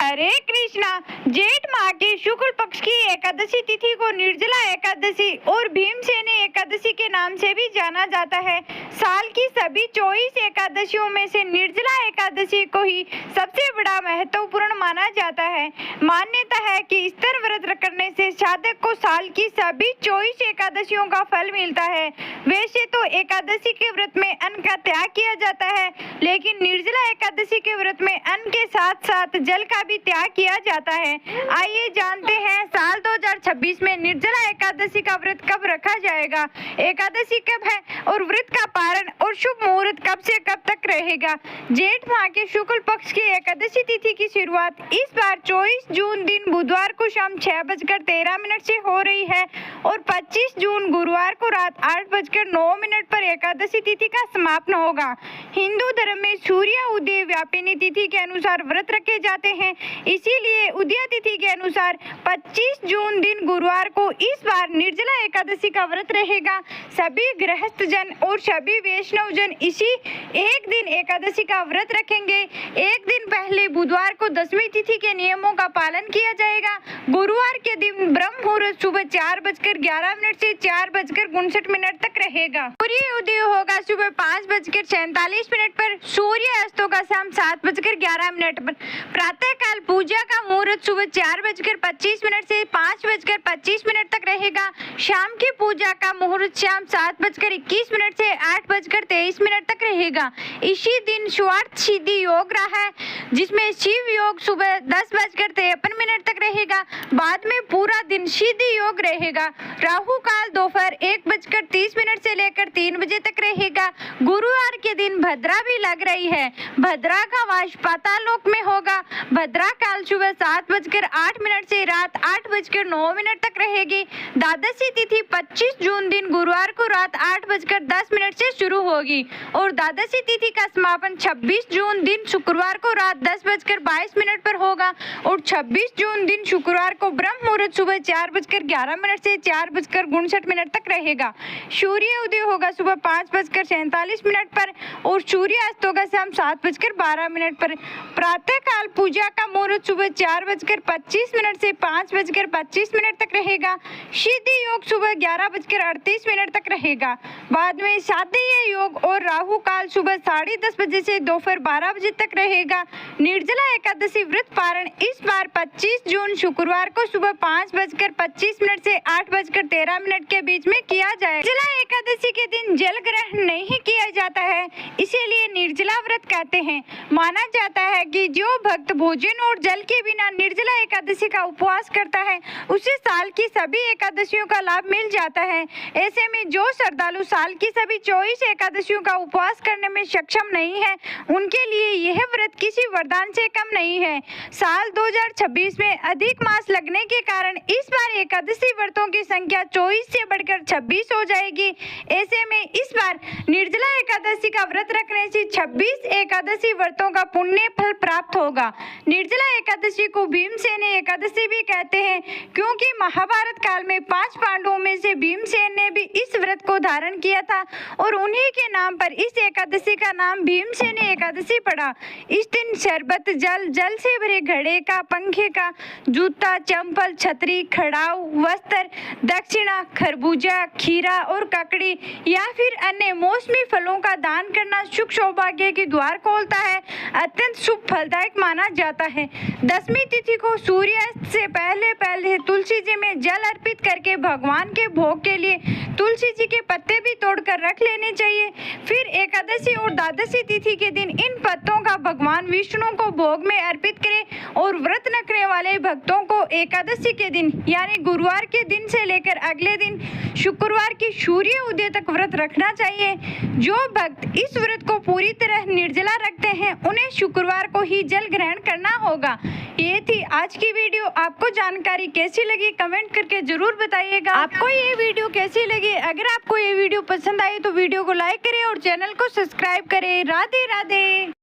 हरे कृष्णा। जेठ माह की शुक्ल पक्ष की एकादशी तिथि को निर्जला एकादशी और भीमसेनी एकादशी के नाम से भी जाना जाता है। साल की सभी 24 एकादशियों में से निर्जला एकादशी को ही सबसे बड़ा महत्वपूर्ण माना जाता है। मान्यता है कि इस तरह व्रत करने से साधक को साल की सभी 24 एकादशियों का फल मिलता है। वैसे तो एकादशी के व्रत में अन्न का त्याग किया जाता है, लेकिन निर्जला एकादशी के व्रत में अन्न के साथ साथ जल का भी त्याग किया जाता है। आइए जानते हैं साल 2026 में निर्जला एकादशी का व्रत कब रखा जाएगा, एकादशी कब है और व्रत का पारण और शुभ मुहूर्त कब से कब तक रहेगा। जेठ माह के शुक्ल पक्ष की एकादशी तिथि की शुरुआत इस बार 24 जून दिन बुधवार को शाम 6:13 से हो रही है और 25 जून गुरुवार को रात 8:09 पर एकादशी तिथि का समापन होगा। हिंदू धर्म में सूर्य उदय व्यापिनी तिथि के अनुसार व्रत रखे जाते हैं, इसीलिए उदय तिथि के अनुसार 25 जून दिन गुरुवार को इस बार निर्जला एकादशी का व्रत रहेगा। सभी गृहस्थ जन और सभी वैष्णव जन इसी एक दिन एकादशी का व्रत रखेंगे। एक दिन पहले बुधवार को दसवीं तिथि के नियमों का पालन किया जाएगा। गुरुवार के दिन ब्रह्म मुहूर्त सुबह 4:11 से 4:59 तक रहेगा। सूर्य उदय होगा सुबह 5:47 पर, सूर्य अस्त होगा शाम 7:11 पर। प्रातः काल पूजा का मुहूर्त सुबह 4:25 से 5:25 तक रहेगा। शाम की पूजा का मुहूर्त शाम 7:21 से 8:23 तक रहेगा। इसी दिन स्वार्थ सिद्धि योग रहा है, जिसमें शिव योग सुबह 10:53 तक रहेगा। बाद में पूरा दिन सिद्धि योग रहेगा। राहु काल दोपहर 1:30 से लेकर 3 बजे तक रहेगा। गुरुवार के दिन भद्रा भी लग रही है। भद्रा का वास पातालोक में होगा। भद्रा काल सुबह 7:08 से रात 8:09 तक रहेगी। द्वादशी तिथि 25 जून दिन गुरुवार को रात 8:10 से शुरू होगी और द्वादशी तिथि का समापन 26 जून दिन शुक्रवार को रात 10:22 पर होगा और 26 जून दिन शुक्रवार को ब्रह्म मुहूर्त सुबह 4:11 से 4:59 तक रहेगा। सूर्य उदय होगा सुबह 5:47 पर और सूर्य अस्त होगा शाम 7:12 पर। प्रातः काल पूजा का मुहूर्त सुबह 4:25 से 5:25 तक रहेगा। सिद्धि योग सुबह 11:38 तक रहेगा। बाद में साध्य योग और राहु काल सुबह 10:30 बजे से दोपहर 12 बजे तक रहेगा। निर्जला एकादशी व्रत पारण इस बार 25 जून शुक्रवार को सुबह 5:25 से 8:13 के बीच में किया जाए। निर्जला एकादशी के दिन जल ग्रहण नहीं किया जाता है, इसीलिए निर्जला व्रत कहते हैं। माना जाता है कि जो भक्त भोजन और जल के बिना निर्जला एकादशी का उपवास करता है, उसे साल की सभी एकादशियों का लाभ मिल जाता है। ऐसे में जो श्रद्धालु साल की सभी 24 एकादशियों का उपवास करने में सक्षम नहीं है, उनके लिए यह व्रत किसी वरदान से कम नहीं है। साल 2026 में अधिक मास लगने के कारण इस बार एकादशी व्रतों की संख्या 24 से बढ़कर 26 हो जाएगी। ऐसे में इस बार निर्जला एकादशी का व्रत रखने से 26 एकादशी व्रतों का पुण्य फल प्राप्त होगा। निर्जला एकादशी को भीमसेनी एकादशी भी कहते हैं, क्योंकि महाभारत काल में 5 पांडवों में से भीमसेन ने भी इस व्रत को धारण किया था और उन्हीं के नाम पर इस एकादशी का नाम भीमसेनी एकादशी पड़ा। इस दिन शरबत जल से भरे घड़े का, पंखे का, जूता, चंपल, छतरी, खड़ाऊ, वस्त्र, दक्षिणा, खरबूजा, खीरा और ककड़ी या फिर अन्य मौसमी फलों का दान करना सुख सौभाग्य के द्वार खोलता है, अत्यंत शुभ फलदायक माना जाता है। दसवीं तिथि को सूर्यास्त से पहले तुलसी जी में जल अर्पित करके भगवान के भोग के लिए तुलसी जी के पत्ते भी तोड़कर रख लेने चाहिए। फिर एकादशी और द्वादशी तिथि के दिन इन पत्तों का भगवान विष्णु को भोग में अर्पित करें और व्रत रखने वाले भक्तों को एकादशी के दिन यानी गुरुवार के दिन से लेकर अगले दिन शुक्रवार की सूर्य उदय तक व्रत रखना चाहिए। जो भक्त इस व्रत को पूरी तरह निर्जला रखते हैं, उन्हें शुक्रवार को ही जल ग्रहण करना होगा। ये थी आज की वीडियो। आपको जानकारी कैसी लगी कमेंट करके जरूर बताइएगा। आपको ये वीडियो कैसी लगी? अगर आपको ये वीडियो पसंद आई तो वीडियो को लाइक करें और चैनल को सब्सक्राइब करें। राधे राधे।